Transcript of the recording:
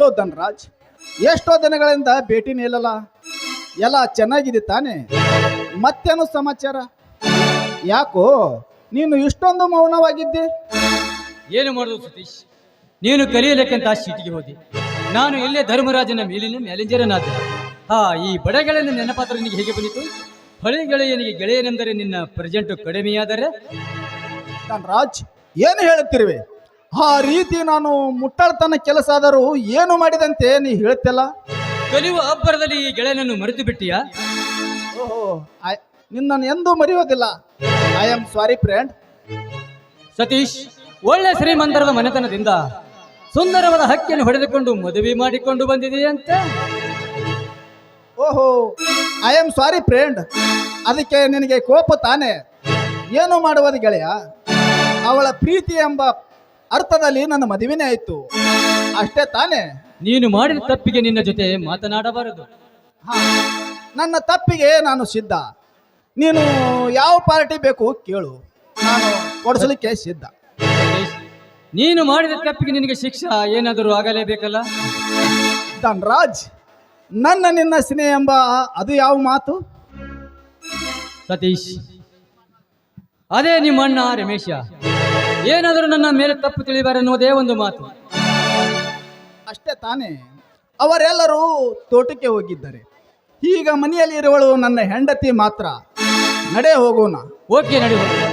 Hello Dhanraj, ಎಷ್ಟೋ ದಿನಗಳಿಂದ ಭೇಟಿ ನೀಡಲ್ಲ. ಎಲ್ಲ ಚೆನ್ನಾಗಿದೆ ತಾನೆ? ಮತ್ತೇನು ಸಮಾಚಾರ? ಯಾಕೋ ನೀನು ಇಷ್ಟೊಂದು ಮೌನವಾಗಿದ್ದೆ? ಏನು ಮಾಡೋದು ಸತೀಶ್, ನೀನು ಕಲಿಯಲಿಕ್ಕಂತ ಸೀಟಿಗೆ ಹೋದೆ. ನಾನು ಇಲ್ಲೇ ಧರ್ಮರಾಜನ ಮೇಲಿನ ಮ್ಯಾನೇಜರನಾದ. ಈ ಬಡಗೆಳೆಯನ ನೆನಪಾತ್ರ ನಿನಗೆ ಹೇಗೆ ಬಂದಿತು? ಹಳೆ ಗೆಳೆಯನಿಗೆ ಗೆಳೆಯನೆಂದರೆ ನಿನ್ನ ಪ್ರೆಸೆಂಟ್ ಕಡಿಮೆಯಾದರೆ? ಧನ್ರಾಜ್, ಏನು ಹೇಳುತ್ತಿರುವೆ? ಆ ರೀತಿ ನಾನು ಮುಟ್ಟಾಳ್ತನ ಕೆಲಸ ಆದರೂ ಏನು ಮಾಡಿದಂತೆ ನೀ ಹೇಳ್ತಿಲ್ಲ. ಕಲಿಯುವ ಅಬ್ಬರದಲ್ಲಿ ಈ ಗೆಳೆಯನನ್ನು ಮರೆತು ಬಿಟ್ಟಿಯಾ? ಓಹೋ, ನಿನ್ನನ್ನು ಎಂದೂ ಮರೆಯೋದಿಲ್ಲ. I am sorry friend. Satish, ಒಳ್ಳೆ ಶ್ರೀಮಂತರದ ಮನೆತನದಿಂದ ಸುಂದರವಾದ ಹಕ್ಕಿಯನ್ನು ಹೊಡೆದುಕೊಂಡು ಮದುವೆ ಮಾಡಿಕೊಂಡು ಬಂದಿದೆಯಂತೆ. ಓಹೋ, ಐ ಆಮ್ ಸಾರಿ ಫ್ರೆಂಡ್. ಅದಕ್ಕೆ ನಿನಗೆ ಕೋಪ ತಾನೆ? ಏನು ಮಾಡುವುದು ಗೆಳೆಯ? ಅವಳ ಪ್ರೀತಿ ಎಂಬ ಅರ್ಥದಲ್ಲಿ ನನ್ನ ಮದುವೆನೇ ಆಯ್ತು, ಅಷ್ಟೇ ತಾನೆ? ನೀನು ಮಾಡಿದ ತಪ್ಪಿಗೆ ನಿನ್ನ ಜೊತೆ ಮಾತನಾಡಬಾರದು. ನನ್ನ ತಪ್ಪಿಗೆ ನಾನು ಸಿದ್ಧ. ನೀನು ಯಾವ ಪಾರ್ಟಿ ಬೇಕು ಕೇಳು, ನಾನು ಕೊಡಿಸಲಿಕ್ಕೆ ಸಿದ್ಧ. ನೀನು ಮಾಡಿದ ತಪ್ಪಿಗೆ ನಿನಗೆ ಶಿಕ್ಷೆ ಏನಾದರೂ ಆಗಲೇಬೇಕಲ್ಲ? ಧನ್ರಾಜ್, ನನ್ನ ನಿನ್ನ ಸ್ನೇಹ ಎಂಬ ಅದು ಯಾವ ಮಾತು? ಸತೀಶ್, ಅದೇ ನಿಮ್ಮ ಅಣ್ಣ ರಮೇಶ ಏನಾದರೂ ನನ್ನ ಮೇಲೆ ತಪ್ಪು ತಿಳಿಬಾರನ್ನುವುದೇ ಒಂದು ಮಾತು, ಅಷ್ಟೇ ತಾನೇ? ಅವರೆಲ್ಲರೂ ತೋಟಕ್ಕೆ ಹೋಗಿದ್ದಾರೆ. ಈಗ ಮನೆಯಲ್ಲಿ ಇರುವಳು ನನ್ನ ಹೆಂಡತಿ ಮಾತ್ರ. ನಡೆ ಹೋಗೋಣ. ಓಕೆ, ನಡಿ ಹೋಗೋಣ.